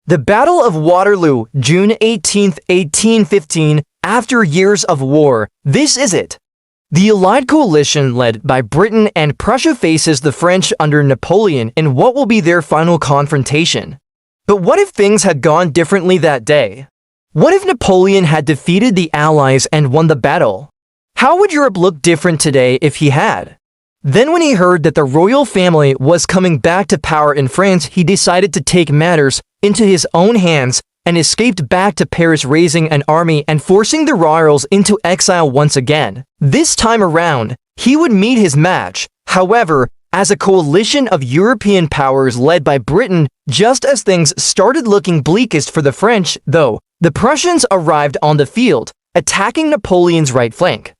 The Battle of Waterloo, June 18, 1815, after years of war, this is it. The Allied coalition led by Britain and Prussia faces the French under Napoleon in what will be their final confrontation. But what if things had gone differently that day? What if Napoleon had defeated the Allies and won the battle? How would Europe look different today if he had? Then when he heard that the royal family was coming back to power in France, he decided to take matters into his own hands and escaped back to Paris, raising an army and forcing the royals into exile once again. This time around, he would meet his match, however, as a coalition of European powers led by Britain. Just as things started looking bleakest for the French, though, the Prussians arrived on the field, attacking Napoleon's right flank.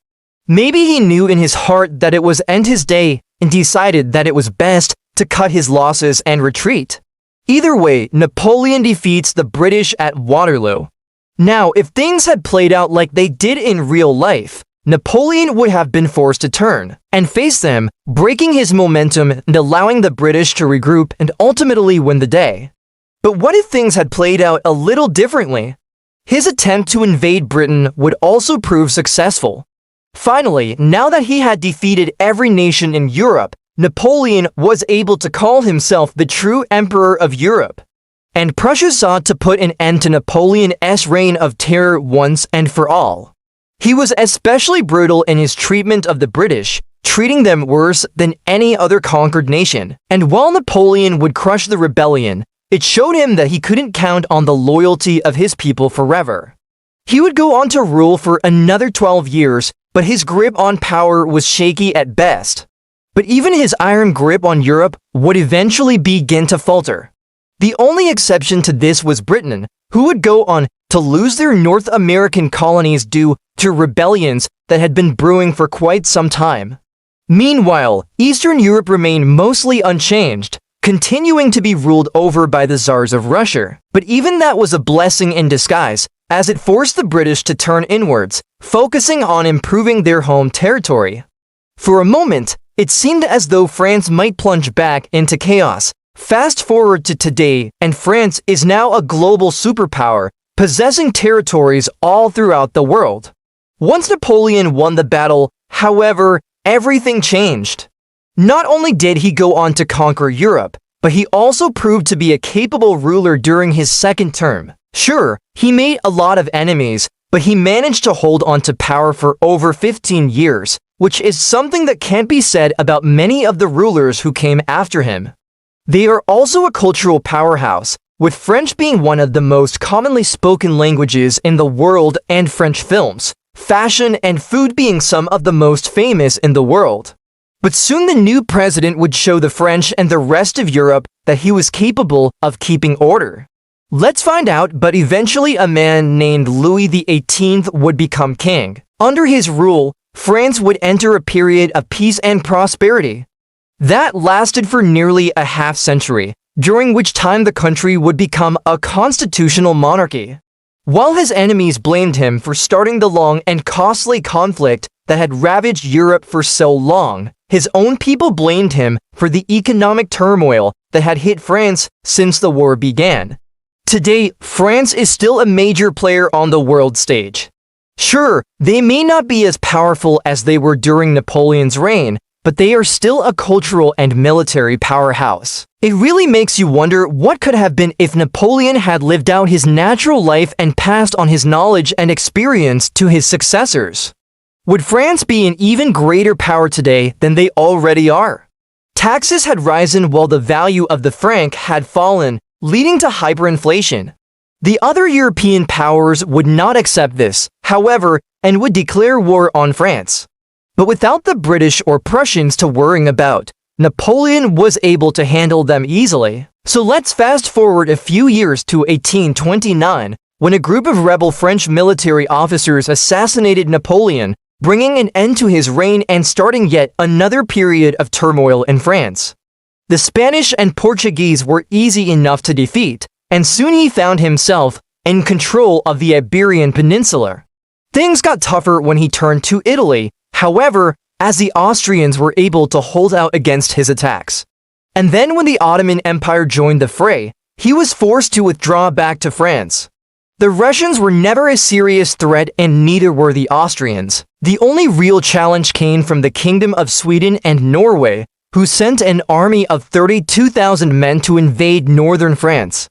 Maybe he knew in his heart that it was end his day and decided that it was best to cut his losses and retreat. Either way, Napoleon defeats the British at Waterloo. Now, if things had played out like they did in real life, Napoleon would have been forced to turn and face them, breaking his momentum and allowing the British to regroup and ultimately win the day. But what if things had played out a little differently? His attempt to invade Britain would also prove successful. Finally, now that he had defeated every nation in Europe, Napoleon was able to call himself the true Emperor of Europe. And Prussia sought to put an end to Napoleon's reign of terror once and for all. He was especially brutal in his treatment of the British, treating them worse than any other conquered nation. And while Napoleon would crush the rebellion, it showed him that he couldn't count on the loyalty of his people forever. He would go on to rule for another 12 years, but his grip on power was shaky at best. But even his iron grip on Europe would eventually begin to falter. The only exception to this was Britain, who would go on to lose their North American colonies due to rebellions that had been brewing for quite some time. Meanwhile, Eastern Europe remained mostly unchanged, continuing to be ruled over by the Tsars of Russia. But even that was a blessing in disguise, as it forced the British to turn inwards, focusing on improving their home territory. For a moment, it seemed as though France might plunge back into chaos. Fast forward to today, and France is now a global superpower, possessing territories all throughout the world. Once Napoleon won the battle, however, everything changed. Not only did he go on to conquer Europe, but he also proved to be a capable ruler during his second term. Sure, he made a lot of enemies, but he managed to hold on to power for over 15 years, which is something that can't be said about many of the rulers who came after him. They are also a cultural powerhouse, with French being one of the most commonly spoken languages in the world and French films, fashion and food being some of the most famous in the world. But soon the new president would show the French and the rest of Europe that he was capable of keeping order. Let's find out, but eventually a man named Louis XVIII would become king. Under his rule, France would enter a period of peace and prosperity. That lasted for nearly a half-century, during which time the country would become a constitutional monarchy. While his enemies blamed him for starting the long and costly conflict that had ravaged Europe for so long, his own people blamed him for the economic turmoil that had hit France since the war began. Today, France is still a major player on the world stage. Sure, they may not be as powerful as they were during Napoleon's reign, but they are still a cultural and military powerhouse. It really makes you wonder what could have been if Napoleon had lived out his natural life and passed on his knowledge and experience to his successors. Would France be an even greater power today than they already are? Taxes had risen while the value of the franc had fallen, leading to hyperinflation. The other European powers would not accept this, however, and would declare war on France. But without the British or Prussians to worry about, Napoleon was able to handle them easily. So let's fast forward a few years to 1829, when a group of rebel French military officers assassinated Napoleon, bringing an end to his reign and starting yet another period of turmoil in France. The Spanish and Portuguese were easy enough to defeat, and soon he found himself in control of the Iberian Peninsula. Things got tougher when he turned to Italy, however, as the Austrians were able to hold out against his attacks. And then when the Ottoman Empire joined the fray, he was forced to withdraw back to France. The Russians were never a serious threat and neither were the Austrians. The only real challenge came from the Kingdom of Sweden and Norway, who sent an army of 32,000 men to invade northern France.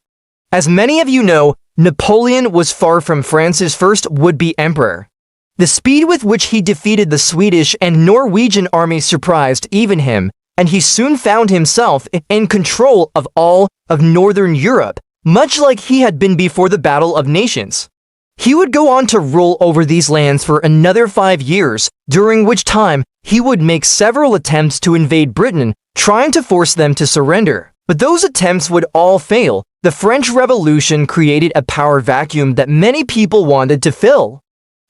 As many of you know, Napoleon was far from France's first would-be emperor. The speed with which he defeated the Swedish and Norwegian armies surprised even him, and he soon found himself in control of all of northern Europe, much like he had been before the Battle of Nations. He would go on to rule over these lands for another 5 years, during which time he would make several attempts to invade Britain, trying to force them to surrender. But those attempts would all fail. The French Revolution created a power vacuum that many people wanted to fill.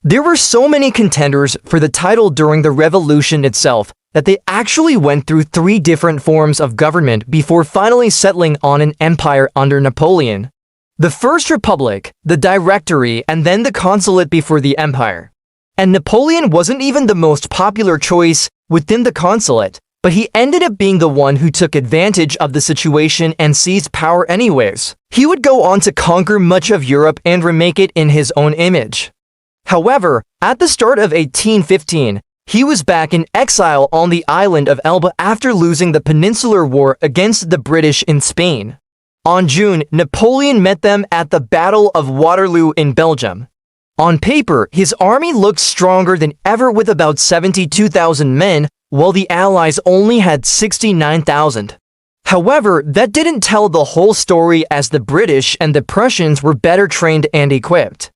There were so many contenders for the title during the revolution itself that they actually went through 3 different forms of government before finally settling on an empire under Napoleon. The First Republic, the Directory, and then the Consulate before the empire. And Napoleon wasn't even the most popular choice within the Consulate, but he ended up being the one who took advantage of the situation and seized power anyways. He would go on to conquer much of Europe and remake it in his own image. However, at the start of 1815, he was back in exile on the island of Elba after losing the Peninsular War against the British in Spain. On June, Napoleon met them at the Battle of Waterloo in Belgium. On paper, his army looked stronger than ever with about 72,000 men, while the Allies only had 69,000. However, that didn't tell the whole story as the British and the Prussians were better trained and equipped.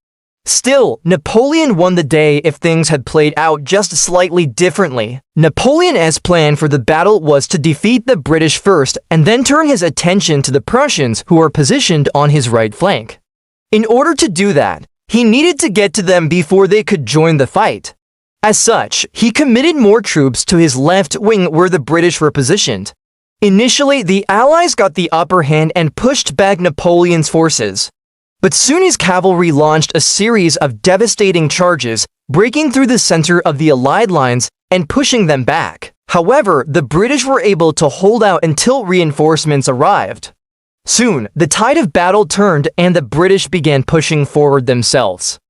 Still, Napoleon won the day if things had played out just slightly differently. Napoleon's plan for the battle was to defeat the British first and then turn his attention to the Prussians who were positioned on his right flank. In order to do that, he needed to get to them before they could join the fight. As such, he committed more troops to his left wing where the British were positioned. Initially, the Allies got the upper hand and pushed back Napoleon's forces. But soon his cavalry launched a series of devastating charges, breaking through the center of the Allied lines and pushing them back. However, the British were able to hold out until reinforcements arrived. Soon, the tide of battle turned and the British began pushing forward themselves.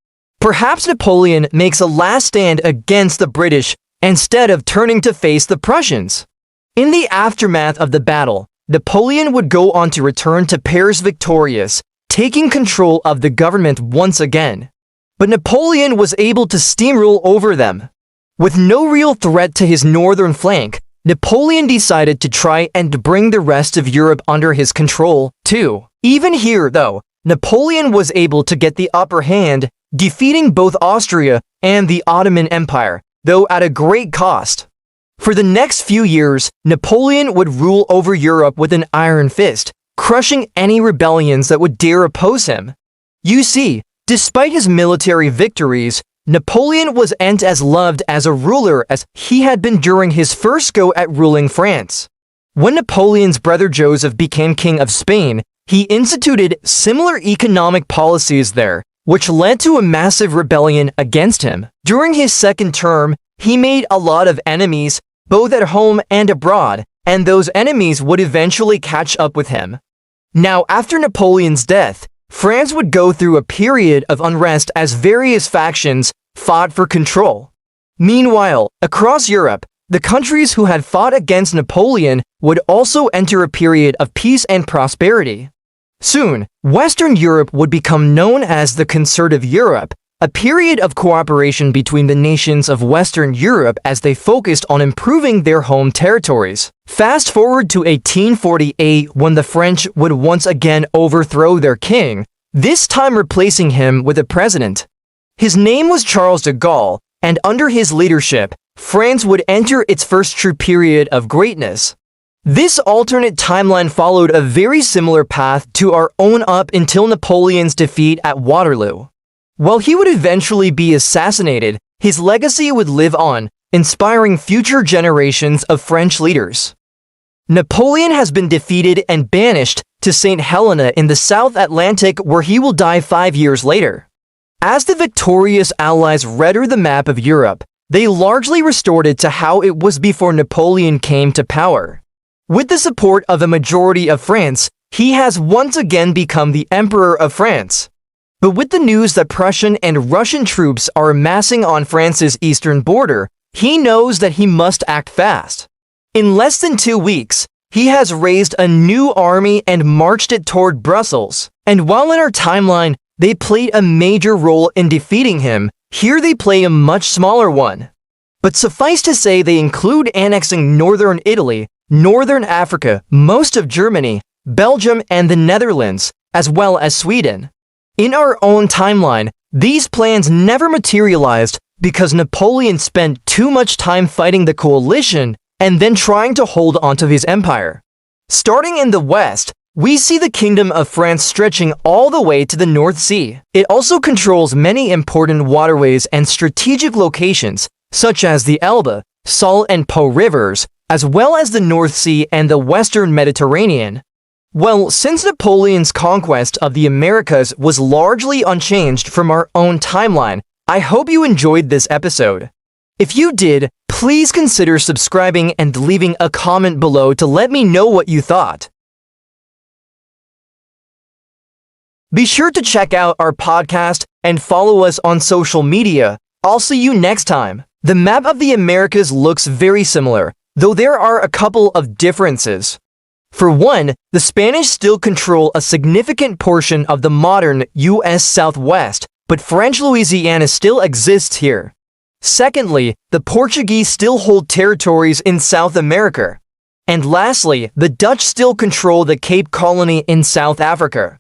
Perhaps Napoleon makes a last stand against the British instead of turning to face the Prussians. In the aftermath of the battle, Napoleon would go on to return to Paris victorious, taking control of the government once again. But Napoleon was able to steamroll over them. With no real threat to his northern flank, Napoleon decided to try and bring the rest of Europe under his control, too. Even here, though, Napoleon was able to get the upper hand, defeating both Austria and the Ottoman Empire, though at a great cost. For the next few years, Napoleon would rule over Europe with an iron fist, crushing any rebellions that would dare oppose him. You see, despite his military victories, Napoleon wasn't as loved as a ruler as he had been during his first go at ruling France. When Napoleon's brother Joseph became king of Spain, he instituted similar economic policies there, which led to a massive rebellion against him. During his second term, he made a lot of enemies, both at home and abroad, and those enemies would eventually catch up with him. Now, after Napoleon's death, France would go through a period of unrest as various factions fought for control. Meanwhile, across Europe, the countries who had fought against Napoleon would also enter a period of peace and prosperity. Soon, Western Europe would become known as the Conservative Europe, a period of cooperation between the nations of Western Europe as they focused on improving their home territories. Fast forward to 1848 when the French would once again overthrow their king, this time replacing him with a president. His name was Charles de Gaulle, and under his leadership, France would enter its first true period of greatness. This alternate timeline followed a very similar path to our own up until Napoleon's defeat at Waterloo. While he would eventually be assassinated, his legacy would live on, inspiring future generations of French leaders. Napoleon has been defeated and banished to St. Helena in the South Atlantic, where he will die 5 years later. As the victorious Allies redder the map of Europe, they largely restored it to how it was before Napoleon came to power. With the support of a majority of France, he has once again become the Emperor of France. But with the news that Prussian and Russian troops are amassing on France's eastern border, he knows that he must act fast. In less than 2 weeks, he has raised a new army and marched it toward Brussels. And while in our timeline, they played a major role in defeating him, here they play a much smaller one. But suffice to say, they include annexing northern Italy, northern Africa, most of Germany, Belgium, and the Netherlands, as well as Sweden. In our own timeline, these plans never materialized because Napoleon spent too much time fighting the coalition and then trying to hold onto his empire. Starting in the west, we see the Kingdom of France stretching all the way to the North Sea. It also controls many important waterways and strategic locations, such as the Elbe, Saale and Po rivers, as well as the North Sea and the Western Mediterranean. Well, since Napoleon's conquest of the Americas was largely unchanged from our own timeline, I hope you enjoyed this episode. If you did, please consider subscribing and leaving a comment below to let me know what you thought. Be sure to check out our podcast and follow us on social media. I'll see you next time. The map of the Americas looks very similar, though there are a couple of differences. For one, the Spanish still control a significant portion of the modern U.S. Southwest, but French Louisiana still exists here. Secondly, the Portuguese still hold territories in South America. And lastly, the Dutch still control the Cape Colony in South Africa.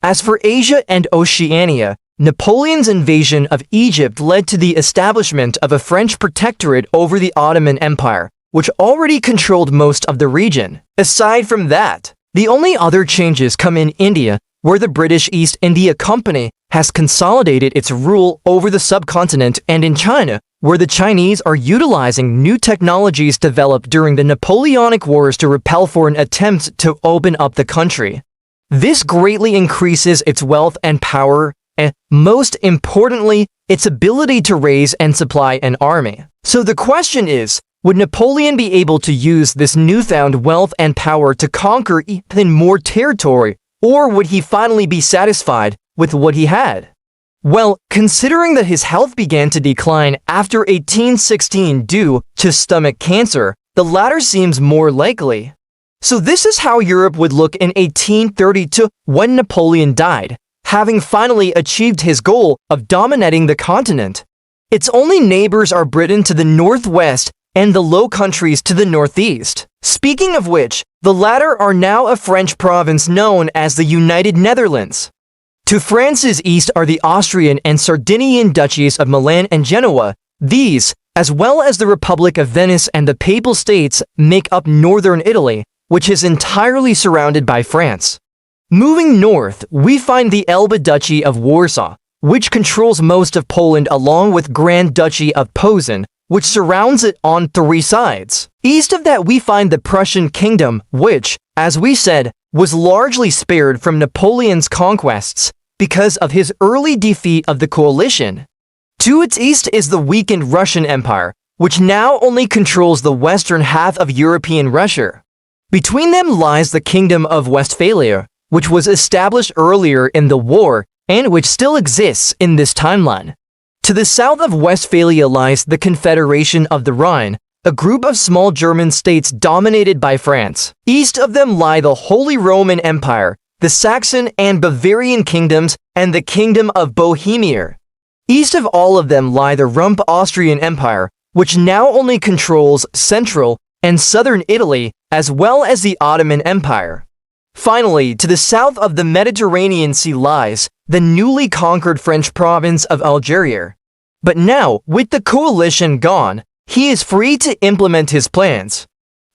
As for Asia and Oceania, Napoleon's invasion of Egypt led to the establishment of a French protectorate over the Ottoman Empire, which already controlled most of the region. Aside from that, the only other changes come in India, where the British East India Company has consolidated its rule over the subcontinent, and in China, where the Chinese are utilizing new technologies developed during the Napoleonic Wars to repel foreign attempts to open up the country. This greatly increases its wealth and power, and, most importantly, its ability to raise and supply an army. So the question is, would Napoleon be able to use this newfound wealth and power to conquer even more territory, or would he finally be satisfied with what he had? Well, considering that his health began to decline after 1816 due to stomach cancer, the latter seems more likely. So this is how Europe would look in 1832 when Napoleon died, having finally achieved his goal of dominating the continent. Its only neighbors are Britain to the northwest and the Low Countries to the northeast. Speaking of which, the latter are now a French province known as the United Netherlands. To France's east are the Austrian and Sardinian duchies of Milan and Genoa. These, as well as the Republic of Venice and the Papal States, make up northern Italy, which is entirely surrounded by France. Moving north, we find the Elbe Duchy of Warsaw, which controls most of Poland, along with Grand Duchy of Posen, which surrounds it on 3 sides. East of that we find the Prussian Kingdom, which, as we said, was largely spared from Napoleon's conquests because of his early defeat of the coalition. To its east is the weakened Russian Empire, which now only controls the western half of European Russia. Between them lies the Kingdom of Westphalia, which was established earlier in the war and which still exists in this timeline. To the south of Westphalia lies the Confederation of the Rhine, a group of small German states dominated by France. East of them lie the Holy Roman Empire, the Saxon and Bavarian kingdoms, and the Kingdom of Bohemia. East of all of them lie the Rump Austrian Empire, which now only controls central and southern Italy, as well as the Ottoman Empire. Finally, to the south of the Mediterranean Sea lies the newly conquered French province of Algeria. But now, with the coalition gone, he is free to implement his plans.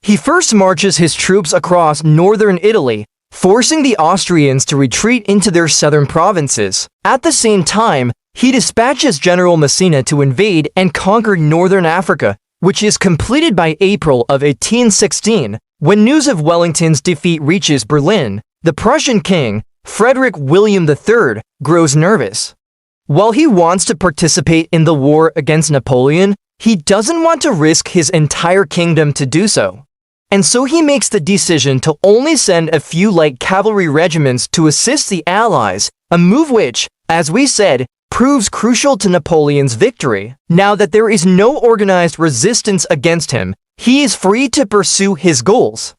He first marches his troops across northern Italy, forcing the Austrians to retreat into their southern provinces. At the same time, he dispatches General Massena to invade and conquer northern Africa, which is completed by April of 1816. When news of Wellington's defeat reaches Berlin, the Prussian king, Frederick William III, grows nervous. While he wants to participate in the war against Napoleon, he doesn't want to risk his entire kingdom to do so. And so he makes the decision to only send a few light cavalry regiments to assist the Allies, a move which, as we said, proves crucial to Napoleon's victory. Now that there is no organized resistance against him, he is free to pursue his goals.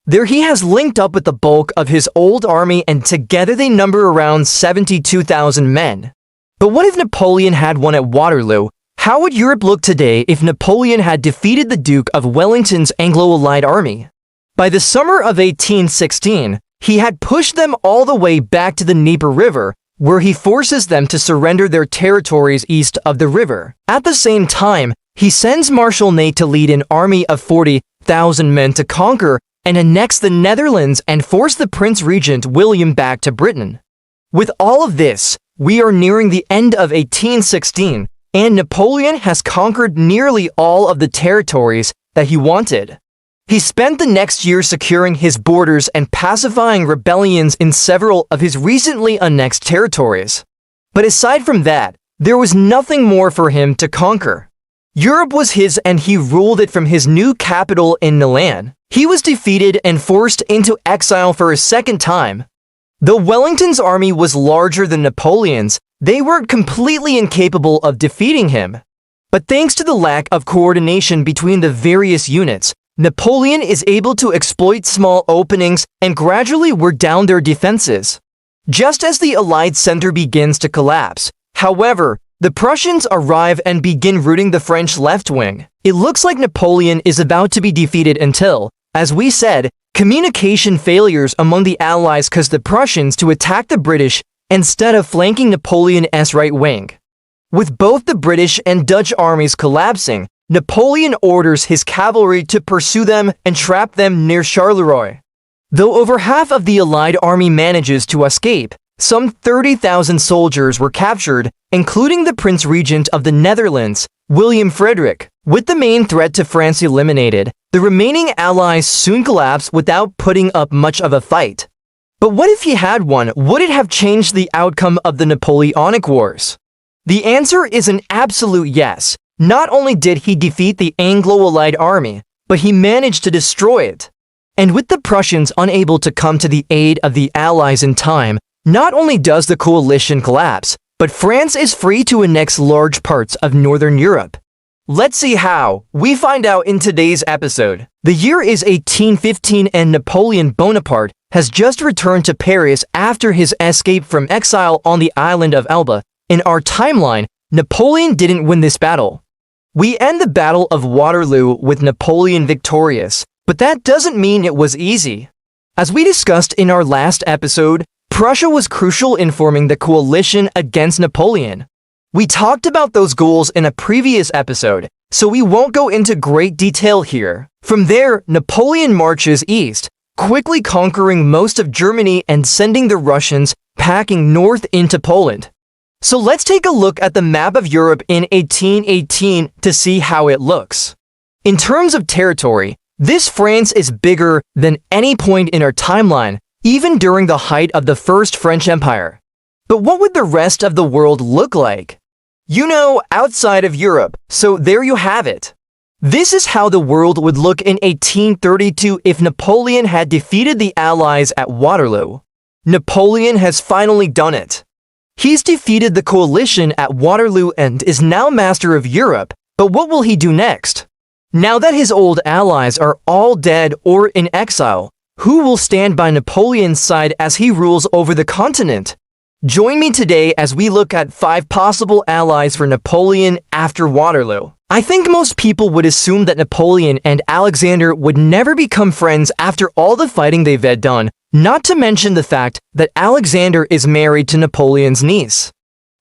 There he has linked up with the bulk of his old army, and together they number around 72,000 men. But what if Napoleon had won at Waterloo? How would Europe look today if Napoleon had defeated the Duke of Wellington's Anglo-allied army? By the summer of 1816, he had pushed them all the way back to the Dnieper River, where he forces them to surrender their territories east of the river. At the same time, he sends Marshal Ney to lead an army of 40,000 men to conquer and annex the Netherlands and force the Prince Regent William back to Britain. With all of this, we are nearing the end of 1816, and Napoleon has conquered nearly all of the territories that he wanted. He spent the next year securing his borders and pacifying rebellions in several of his recently annexed territories. But aside from that, there was nothing more for him to conquer. Europe was his, and he ruled it from his new capital in Milan. He was defeated and forced into exile for a second time. Though Wellington's army was larger than Napoleon's, they were completely incapable of defeating him. But thanks to the lack of coordination between the various units, Napoleon is able to exploit small openings and gradually wear down their defenses. Just as the Allied center begins to collapse, however, the Prussians arrive and begin routing the French left wing. It looks like Napoleon is about to be defeated until, as we said, communication failures among the Allies caused the Prussians to attack the British instead of flanking Napoleon's right wing. With both the British and Dutch armies collapsing, Napoleon orders his cavalry to pursue them and trap them near Charleroi. Though over half of the Allied army manages to escape, some 30,000 soldiers were captured, including the Prince Regent of the Netherlands, William Frederick. With the main threat to France eliminated, the remaining Allies soon collapsed without putting up much of a fight. But what if he had won? Would it have changed the outcome of the Napoleonic Wars? The answer is an absolute yes. Not only did he defeat the Anglo-allied army, but he managed to destroy it. And with the Prussians unable to come to the aid of the Allies in time, not only does the coalition collapse, but France is free to annex large parts of Northern Europe. Let's see how. We find out in today's episode. The year is 1815 and Napoleon Bonaparte has just returned to Paris after his escape from exile on the island of Elba. In our timeline, Napoleon didn't win this battle. We end the Battle of Waterloo with Napoleon victorious, but that doesn't mean it was easy. As we discussed in our last episode, Prussia was crucial in forming the coalition against Napoleon. We talked about those goals in a previous episode, so we won't go into great detail here. From there, Napoleon marches east, quickly conquering most of Germany and sending the Russians packing north into Poland. So let's take a look at the map of Europe in 1818 to see how it looks. In terms of territory, this France is bigger than any point in our timeline, even during the height of the First French Empire. But what would the rest of the world look like? You know, outside of Europe, so there you have it. This is how the world would look in 1832 if Napoleon had defeated the Allies at Waterloo. Napoleon has finally done it. He's defeated the coalition at Waterloo and is now master of Europe, but what will he do next? Now that his old allies are all dead or in exile, who will stand by Napoleon's side as he rules over the continent? Join me today as we look at 5 possible allies for Napoleon after Waterloo. I think most people would assume that Napoleon and Alexander would never become friends after all the fighting they've had done, not to mention the fact that Alexander is married to Napoleon's niece.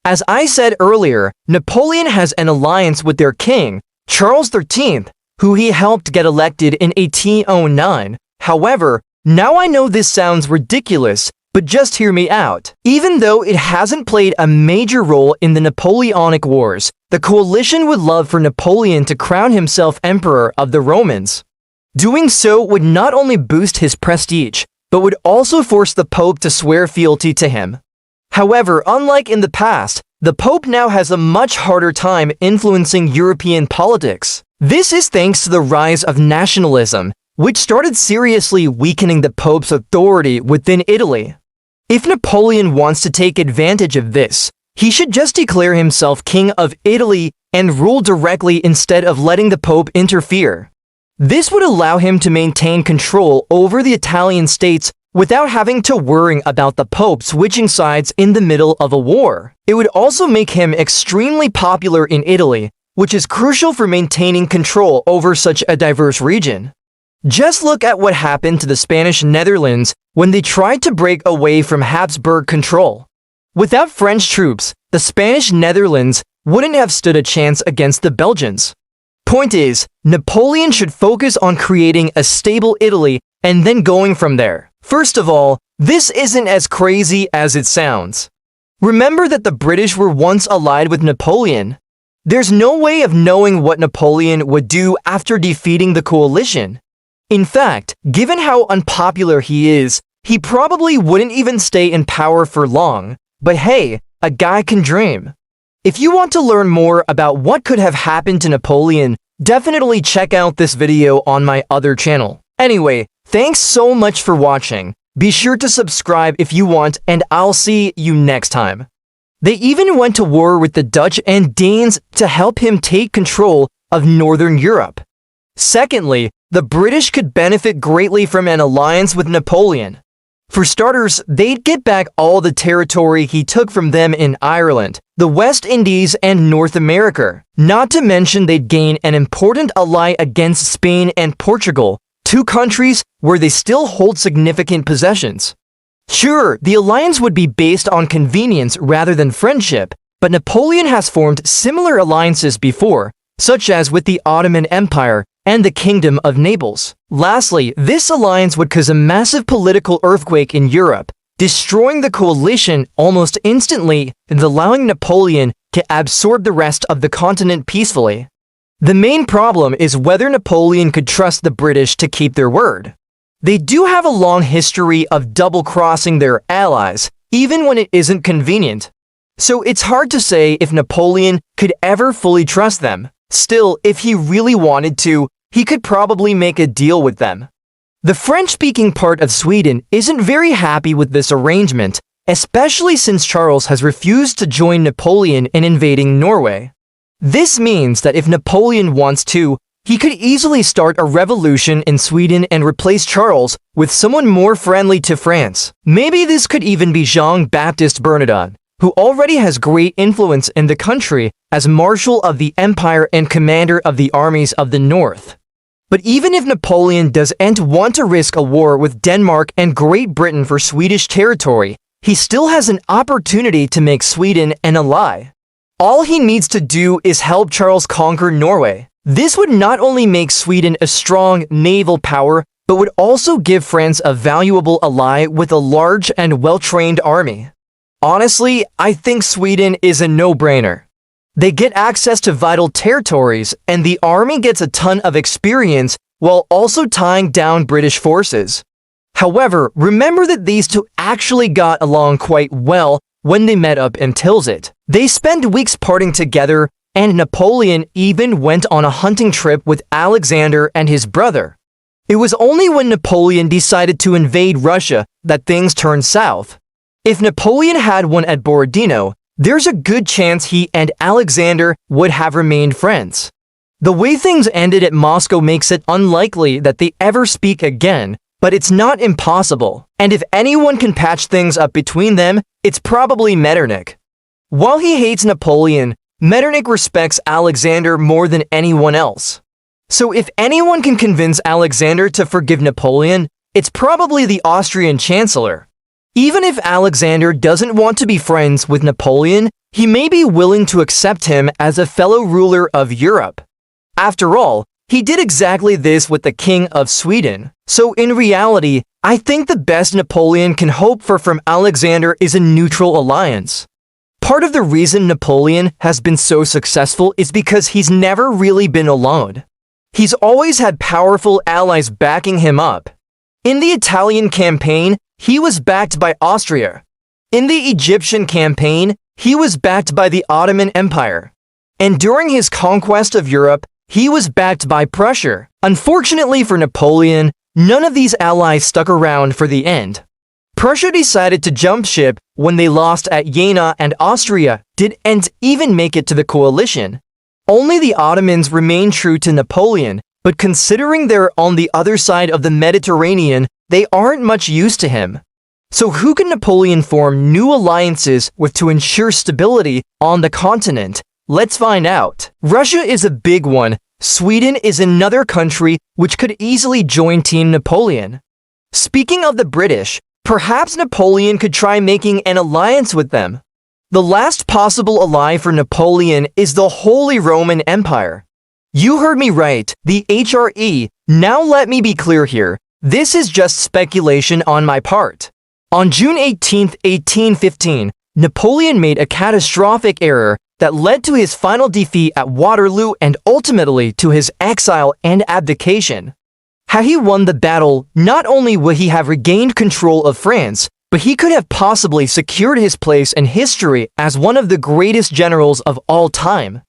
As I said earlier, Napoleon has an alliance with their king, Charles XIII, who he helped get elected in 1809. However, now I know this sounds ridiculous, but just hear me out. Even though it hasn't played a major role in the Napoleonic Wars, the coalition would love for Napoleon to crown himself Emperor of the Romans. Doing so would not only boost his prestige, but would also force the Pope to swear fealty to him. However, unlike in the past, the Pope now has a much harder time influencing European politics. This is thanks to the rise of nationalism, which started seriously weakening the Pope's authority within Italy. If Napoleon wants to take advantage of this, he should just declare himself King of Italy and rule directly instead of letting the Pope interfere. This would allow him to maintain control over the Italian states without having to worry about the Pope switching sides in the middle of a war. It would also make him extremely popular in Italy, which is crucial for maintaining control over such a diverse region. Just look at what happened to the Spanish Netherlands when they tried to break away from Habsburg control. Without French troops, the Spanish Netherlands wouldn't have stood a chance against the Belgians. Point is, Napoleon should focus on creating a stable Italy and then going from there. First of all, this isn't as crazy as it sounds. Remember that the British were once allied with Napoleon. There's no way of knowing what Napoleon would do after defeating the coalition. In fact, given how unpopular he is, he probably wouldn't even stay in power for long. But hey, a guy can dream. If you want to learn more about what could have happened to Napoleon, definitely check out this video on my other channel. Anyway, thanks so much for watching. Be sure to subscribe if you want, and I'll see you next time. They even went to war with the Dutch and Danes to help him take control of Northern Europe. Secondly, the British could benefit greatly from an alliance with Napoleon. For starters, they'd get back all the territory he took from them in Ireland, the West Indies, and North America. Not to mention they'd gain an important ally against Spain and Portugal, two countries where they still hold significant possessions. Sure, the alliance would be based on convenience rather than friendship, but Napoleon has formed similar alliances before, such as with the Ottoman Empire and the Kingdom of Naples. Lastly, this alliance would cause a massive political earthquake in Europe, destroying the coalition almost instantly and allowing Napoleon to absorb the rest of the continent peacefully. The main problem is whether Napoleon could trust the British to keep their word. They do have a long history of double-crossing their allies, even when it isn't convenient. So it's hard to say if Napoleon could ever fully trust them. Still, if he really wanted to, he could probably make a deal with them. The French-speaking part of Sweden isn't very happy with this arrangement, especially since Charles has refused to join Napoleon in invading Norway. This means that if Napoleon wants to, he could easily start a revolution in Sweden and replace Charles with someone more friendly to France. Maybe this could even be Jean-Baptiste Bernadotte, who already has great influence in the country as Marshal of the Empire and commander of the armies of the North. But even if Napoleon doesn't want to risk a war with Denmark and Great Britain for Swedish territory, he still has an opportunity to make Sweden an ally. All he needs to do is help Charles conquer Norway. This would not only make Sweden a strong naval power, but would also give France a valuable ally with a large and well-trained army. Honestly, I think Sweden is a no-brainer. They get access to vital territories, and the army gets a ton of experience while also tying down British forces. However, remember that these two actually got along quite well when they met up in Tilsit. They spent weeks partying together, and Napoleon even went on a hunting trip with Alexander and his brother. It was only when Napoleon decided to invade Russia that things turned south. If Napoleon had won at Borodino, there's a good chance he and Alexander would have remained friends. The way things ended at Moscow makes it unlikely that they ever speak again, but it's not impossible. And if anyone can patch things up between them, it's probably Metternich. While he hates Napoleon, Metternich respects Alexander more than anyone else. So if anyone can convince Alexander to forgive Napoleon, it's probably the Austrian Chancellor. Even if Alexander doesn't want to be friends with Napoleon, he may be willing to accept him as a fellow ruler of Europe. After all, he did exactly this with the King of Sweden. So in reality, I think the best Napoleon can hope for from Alexander is a neutral alliance. Part of the reason Napoleon has been so successful is because he's never really been alone. He's always had powerful allies backing him up. In the Italian campaign, he was backed by Austria. In the Egyptian campaign, he was backed by the Ottoman Empire. And during his conquest of Europe, he was backed by Prussia. Unfortunately for Napoleon, none of these allies stuck around for the end. Prussia decided to jump ship when they lost at Jena, and Austria didn't even make it to the coalition. Only the Ottomans remained true to Napoleon, but considering they're on the other side of the Mediterranean, they aren't much use to him. So who can Napoleon form new alliances with to ensure stability on the continent? Let's find out. Russia is a big one. Sweden is another country which could easily join Team Napoleon. Speaking of the British, perhaps Napoleon could try making an alliance with them. The last possible ally for Napoleon is the Holy Roman Empire. You heard me right, the HRE. Now let me be clear here. This is just speculation on my part. On June 18, 1815, Napoleon made a catastrophic error that led to his final defeat at Waterloo and ultimately to his exile and abdication. Had he won the battle, not only would he have regained control of France, but he could have possibly secured his place in history as one of the greatest generals of all time.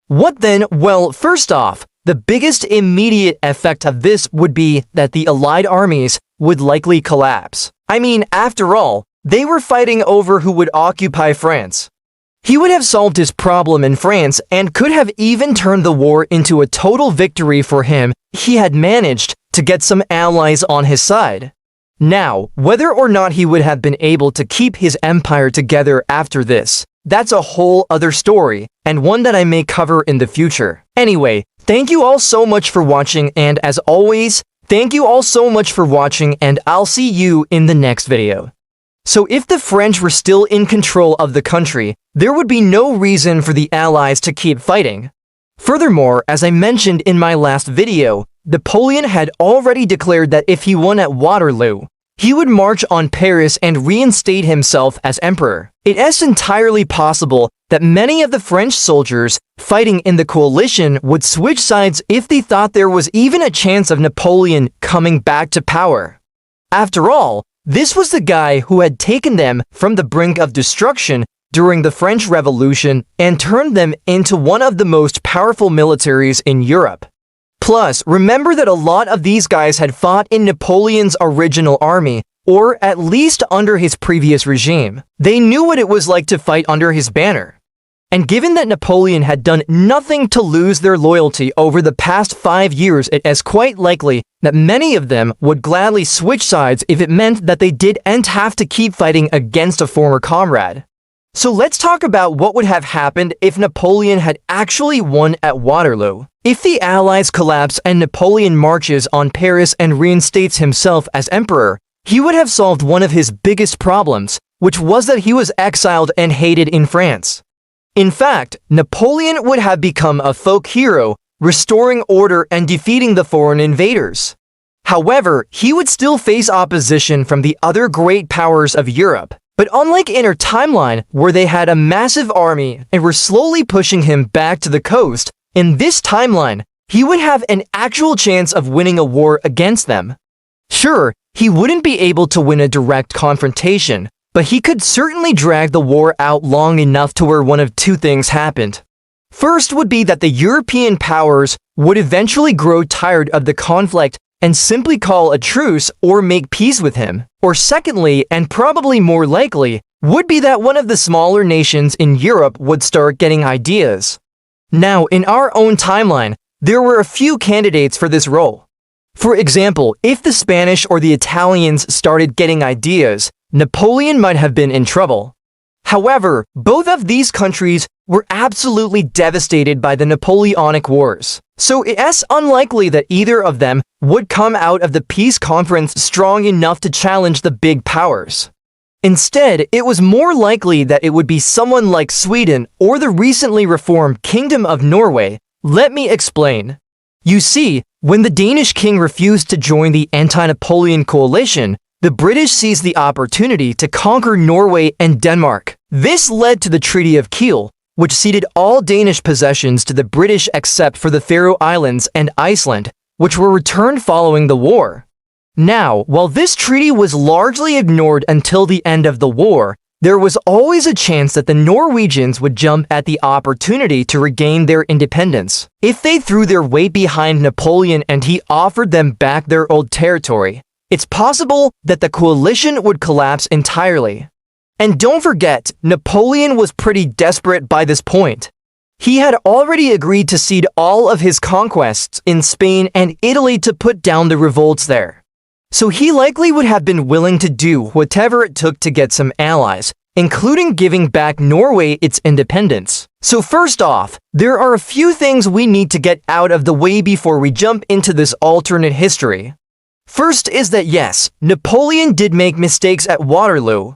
What then? Well, first off, the biggest immediate effect of this would be that the Allied armies would likely collapse. I mean, after all, they were fighting over who would occupy France. He would have solved his problem in France and could have even turned the war into a total victory for him. He had managed to get some allies on his side. Now, whether or not he would have been able to keep his empire together after this, that's a whole other story, and one that I may cover in the future. Anyway, thank you all so much for watching, and as always, thank you all so much for watching, and I'll see you in the next video. So if the French were still in control of the country, there would be no reason for the Allies to keep fighting. Furthermore, as I mentioned in my last video, Napoleon had already declared that if he won at Waterloo, he would march on Paris and reinstate himself as emperor. It is entirely possible that many of the French soldiers fighting in the coalition would switch sides if they thought there was even a chance of Napoleon coming back to power. After all, this was the guy who had taken them from the brink of destruction during the French Revolution and turned them into one of the most powerful militaries in Europe. Plus, remember that a lot of these guys had fought in Napoleon's original army, or at least under his previous regime. They knew what it was like to fight under his banner. And given that Napoleon had done nothing to lose their loyalty over the past 5 years, it is quite likely that many of them would gladly switch sides if it meant that they didn't have to keep fighting against a former comrade. So let's talk about what would have happened if Napoleon had actually won at Waterloo. If the Allies collapse and Napoleon marches on Paris and reinstates himself as emperor, he would have solved one of his biggest problems, which was that he was exiled and hated in France. In fact, Napoleon would have become a folk hero, restoring order and defeating the foreign invaders. However, he would still face opposition from the other great powers of Europe. But unlike in our timeline, where they had a massive army and were slowly pushing him back to the coast, in this timeline, he would have an actual chance of winning a war against them. Sure, he wouldn't be able to win a direct confrontation, but he could certainly drag the war out long enough to where one of two things happened. First would be that the European powers would eventually grow tired of the conflict and simply call a truce or make peace with him. Or secondly, and probably more likely, would be that one of the smaller nations in Europe would start getting ideas. Now, in our own timeline, there were a few candidates for this role. For example, if the Spanish or the Italians started getting ideas, Napoleon might have been in trouble. However, both of these countries were absolutely devastated by the Napoleonic Wars, so it's unlikely that either of them would come out of the peace conference strong enough to challenge the big powers. Instead, it was more likely that it would be someone like Sweden or the recently reformed Kingdom of Norway. Let me explain. You see, when the Danish king refused to join the anti-Napoleon coalition, the British seized the opportunity to conquer Norway and Denmark. This led to the Treaty of Kiel, which ceded all Danish possessions to the British except for the Faroe Islands and Iceland, which were returned following the war. Now, while this treaty was largely ignored until the end of the war, There was always a chance that the Norwegians would jump at the opportunity to regain their independence. If they threw their weight behind Napoleon and he offered them back their old territory, it's possible that the coalition would collapse entirely. And don't forget, Napoleon was pretty desperate by this point. He had already agreed to cede all of his conquests in Spain and Italy to put down the revolts there. So he likely would have been willing to do whatever it took to get some allies, including giving back Norway its independence. So first off, there are a few things we need to get out of the way before we jump into this alternate history. First is that yes, Napoleon did make mistakes at Waterloo.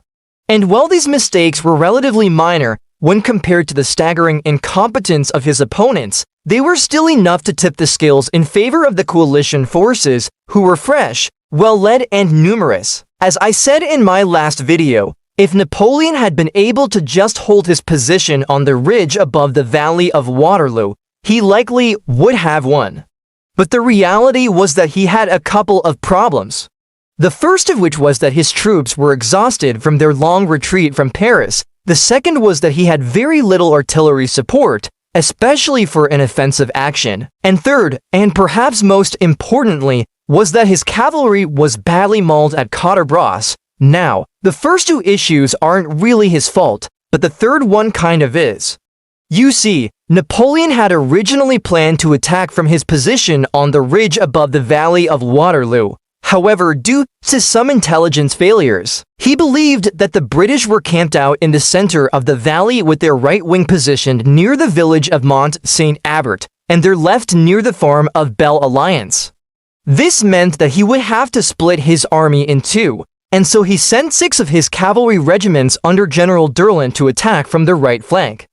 And while these mistakes were relatively minor when compared to the staggering incompetence of his opponents, they were still enough to tip the scales in favor of the coalition forces, who were fresh, well-led and numerous. As I said in my last video, if Napoleon had been able to just hold his position on the ridge above the Valley of Waterloo, he likely would have won. But the reality was that he had a couple of problems. The first of which was that his troops were exhausted from their long retreat from Paris. The second was that he had very little artillery support, especially for an offensive action. And third, and perhaps most importantly, was that his cavalry was badly mauled at Quatre-Bras. Now, the first two issues aren't really his fault, but the third one kind of is. You see, Napoleon had originally planned to attack from his position on the ridge above the Valley of Waterloo. However, due to some intelligence failures, he believed that the British were camped out in the center of the valley with their right wing positioned near the village of Mont Saint-Aubert and their left near the farm of Belle Alliance. This meant that he would have to split his army in two, and so he sent 6 of his cavalry regiments under General Durland to attack from the right flank.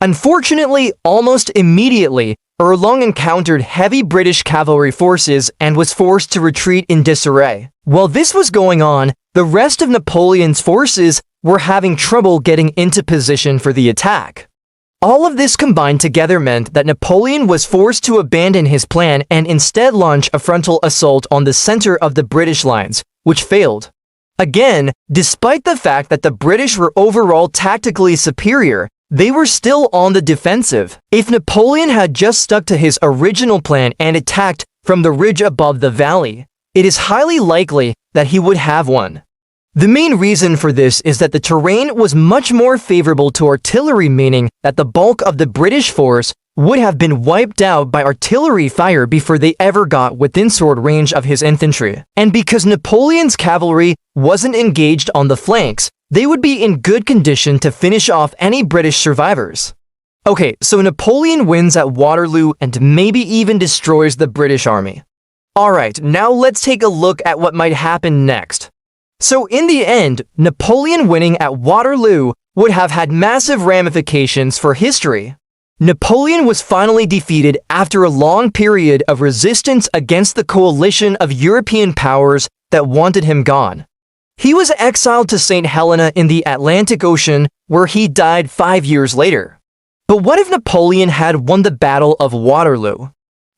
Unfortunately, almost immediately, Erlong encountered heavy British cavalry forces and was forced to retreat in disarray. While this was going on, the rest of Napoleon's forces were having trouble getting into position for the attack. All of this combined together meant that Napoleon was forced to abandon his plan and instead launch a frontal assault on the center of the British lines, which failed. Again, despite the fact that the British were overall tactically superior, they were still on the defensive. If Napoleon had just stuck to his original plan and attacked from the ridge above the valley, it is highly likely that he would have won. The main reason for this is that the terrain was much more favorable to artillery, meaning that the bulk of the British force would have been wiped out by artillery fire before they ever got within sword range of his infantry. And because Napoleon's cavalry wasn't engaged on the flanks, they would be in good condition to finish off any British survivors. Okay, so Napoleon wins at Waterloo and maybe even destroys the British army. Alright, now let's take a look at what might happen next. So in the end, Napoleon winning at Waterloo would have had massive ramifications for history. Napoleon was finally defeated after a long period of resistance against the coalition of European powers that wanted him gone. He was exiled to St. Helena in the Atlantic Ocean, where he died 5 years later. But what if Napoleon had won the Battle of Waterloo?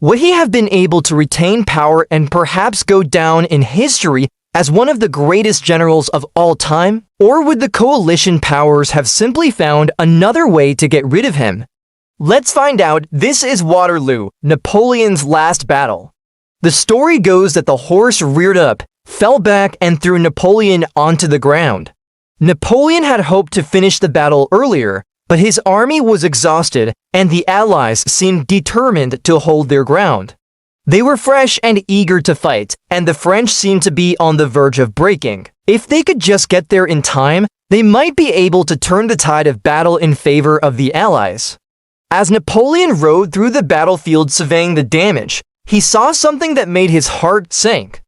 Would he have been able to retain power and perhaps go down in history as one of the greatest generals of all time? Or would the coalition powers have simply found another way to get rid of him? Let's find out. This is Waterloo, Napoleon's last battle. The story goes that the horse reared up, fell back, and threw Napoleon onto the ground. Napoleon had hoped to finish the battle earlier, but his army was exhausted, and the Allies seemed determined to hold their ground. They were fresh and eager to fight, and the French seemed to be on the verge of breaking. If they could just get there in time, they might be able to turn the tide of battle in favor of the Allies. As Napoleon rode through the battlefield surveying the damage, he saw something that made his heart sink.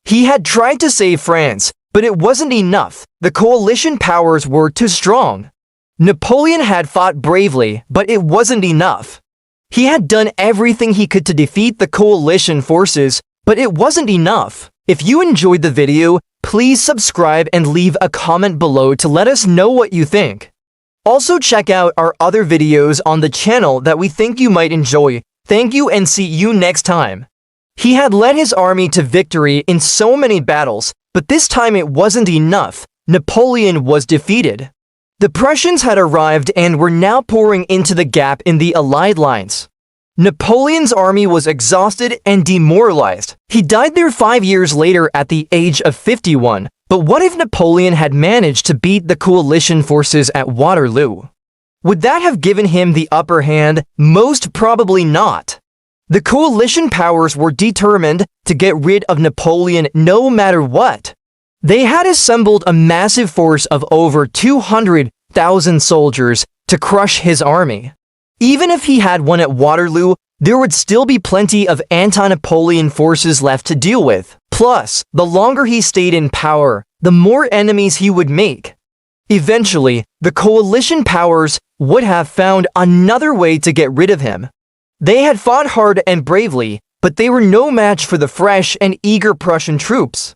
He had tried to save France, but it wasn't enough. The coalition powers were too strong. Napoleon had fought bravely, but it wasn't enough. He had done everything he could to defeat the coalition forces, but it wasn't enough. If you enjoyed the video, please subscribe and leave a comment below to let us know what you think. Also check out our other videos on the channel that we think you might enjoy. Thank you and see you next time. He had led his army to victory in so many battles, but this time it wasn't enough. Napoleon was defeated. The Prussians had arrived and were now pouring into the gap in the Allied lines. Napoleon's army was exhausted and demoralized. He died there 5 years later at the age of 51. But what if Napoleon had managed to beat the coalition forces at Waterloo? Would that have given him the upper hand? Most probably not. The coalition powers were determined to get rid of Napoleon no matter what. They had assembled a massive force of over 200,000 soldiers to crush his army. Even if he had won at Waterloo, there would still be plenty of anti-Napoleon forces left to deal with. Plus, the longer he stayed in power, the more enemies he would make. Eventually, the coalition powers would have found another way to get rid of him. They had fought hard and bravely, but they were no match for the fresh and eager Prussian troops.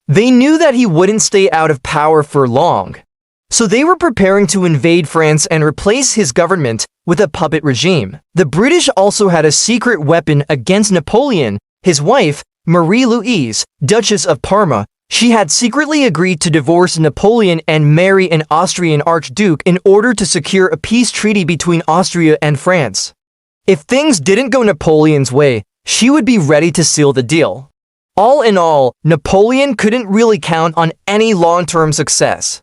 They knew that he wouldn't stay out of power for long. So they were preparing to invade France and replace his government with a puppet regime. The British also had a secret weapon against Napoleon. His wife, Marie-Louise, Duchess of Parma, she had secretly agreed to divorce Napoleon and marry an Austrian archduke in order to secure a peace treaty between Austria and France. If things didn't go Napoleon's way, she would be ready to seal the deal. All in all, Napoleon couldn't really count on any long-term success.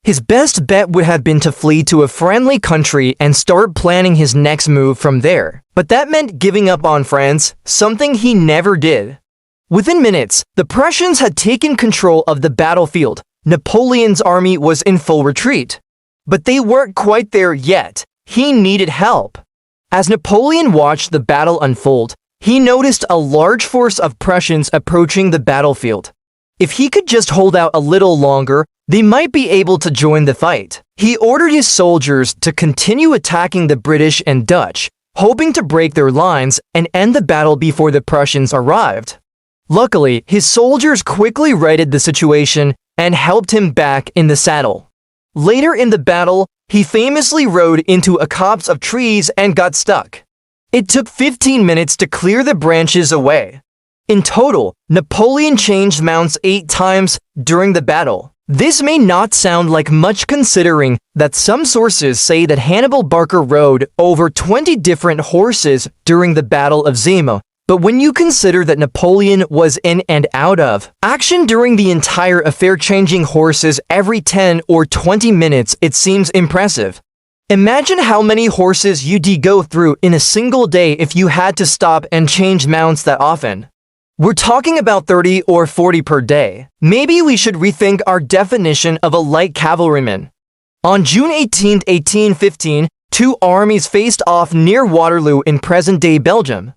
His best bet would have been to flee to a friendly country and start planning his next move from there. But that meant giving up on France, something he never did. Within minutes, the Prussians had taken control of the battlefield. Napoleon's army was in full retreat. But they weren't quite there yet. He needed help. As Napoleon watched the battle unfold, he noticed a large force of Prussians approaching the battlefield. If he could just hold out a little longer, they might be able to join the fight. He ordered his soldiers to continue attacking the British and Dutch, hoping to break their lines and end the battle before the Prussians arrived. Luckily, his soldiers quickly righted the situation and helped him back in the saddle. Later in the battle, he famously rode into a copse of trees and got stuck. It took 15 minutes to clear the branches away. In total, Napoleon changed mounts 8 times during the battle. This may not sound like much considering that some sources say that Hannibal Barca rode over 20 different horses during the Battle of Zema, but when you consider that Napoleon was in and out of action during the entire affair, changing horses every 10 or 20 minutes, it seems impressive. Imagine how many horses you'd go through in a single day if you had to stop and change mounts that often. We're talking about 30 or 40 per day. Maybe we should rethink our definition of a light cavalryman. On June 18, 1815, two armies faced off near Waterloo in present-day Belgium.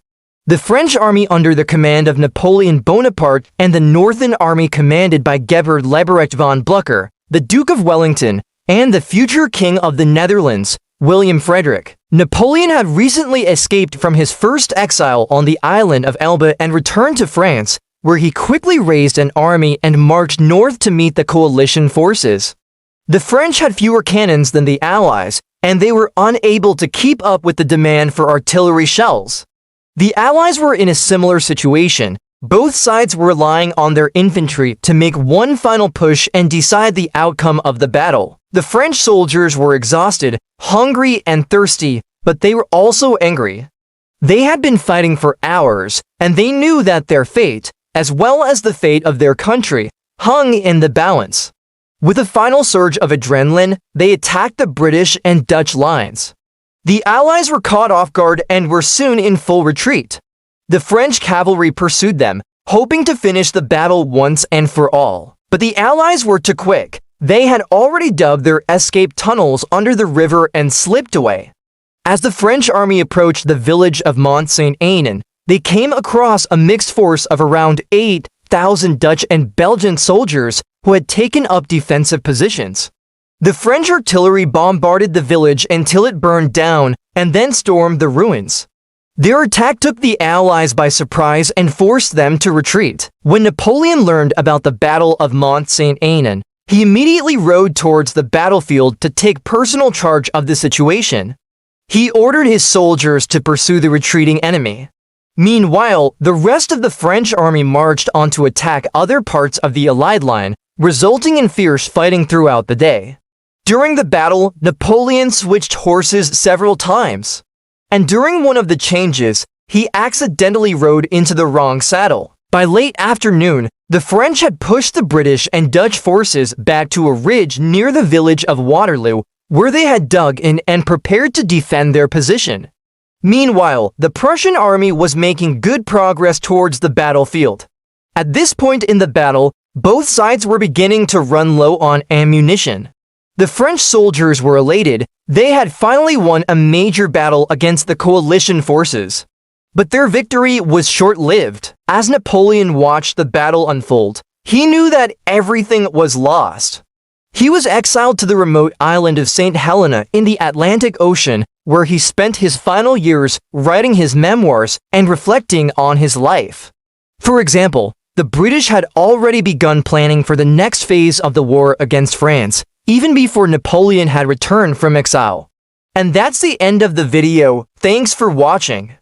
The French army under the command of Napoleon Bonaparte and the Northern army commanded by Gebhard Leberecht von Blücher, the Duke of Wellington, and the future King of the Netherlands, William Frederick. Napoleon had recently escaped from his first exile on the island of Elba and returned to France, where he quickly raised an army and marched north to meet the coalition forces. The French had fewer cannons than the Allies, and they were unable to keep up with the demand for artillery shells. The Allies were in a similar situation. Both sides were relying on their infantry to make one final push and decide the outcome of the battle. The French soldiers were exhausted, hungry, and thirsty, but they were also angry. They had been fighting for hours, and they knew that their fate, as well as the fate of their country, hung in the balance. With a final surge of adrenaline, they attacked the British and Dutch lines. The Allies were caught off guard and were soon in full retreat. The French cavalry pursued them, hoping to finish the battle once and for all. But the Allies were too quick. They had already dug their escape tunnels under the river and slipped away. As the French army approached the village of Mont Saint-Aignan, they came across a mixed force of around 8,000 Dutch and Belgian soldiers who had taken up defensive positions. The French artillery bombarded the village until it burned down and then stormed the ruins. Their attack took the Allies by surprise and forced them to retreat. When Napoleon learned about the Battle of Mont Saint-Aignan, he immediately rode towards the battlefield to take personal charge of the situation. He ordered his soldiers to pursue the retreating enemy. Meanwhile, the rest of the French army marched on to attack other parts of the Allied line, resulting in fierce fighting throughout the day. During the battle, Napoleon switched horses several times. And during one of the changes, he accidentally rode into the wrong saddle. By late afternoon, the French had pushed the British and Dutch forces back to a ridge near the village of Waterloo, where they had dug in and prepared to defend their position. Meanwhile, the Prussian army was making good progress towards the battlefield. At this point in the battle, both sides were beginning to run low on ammunition. The French soldiers were elated. They had finally won a major battle against the coalition forces. But their victory was short-lived. As Napoleon watched the battle unfold, he knew that everything was lost. He was exiled to the remote island of St. Helena in the Atlantic Ocean, where he spent his final years writing his memoirs and reflecting on his life. For example, the British had already begun planning for the next phase of the war against France, even before Napoleon had returned from exile. And that's the end of the video. Thanks for watching.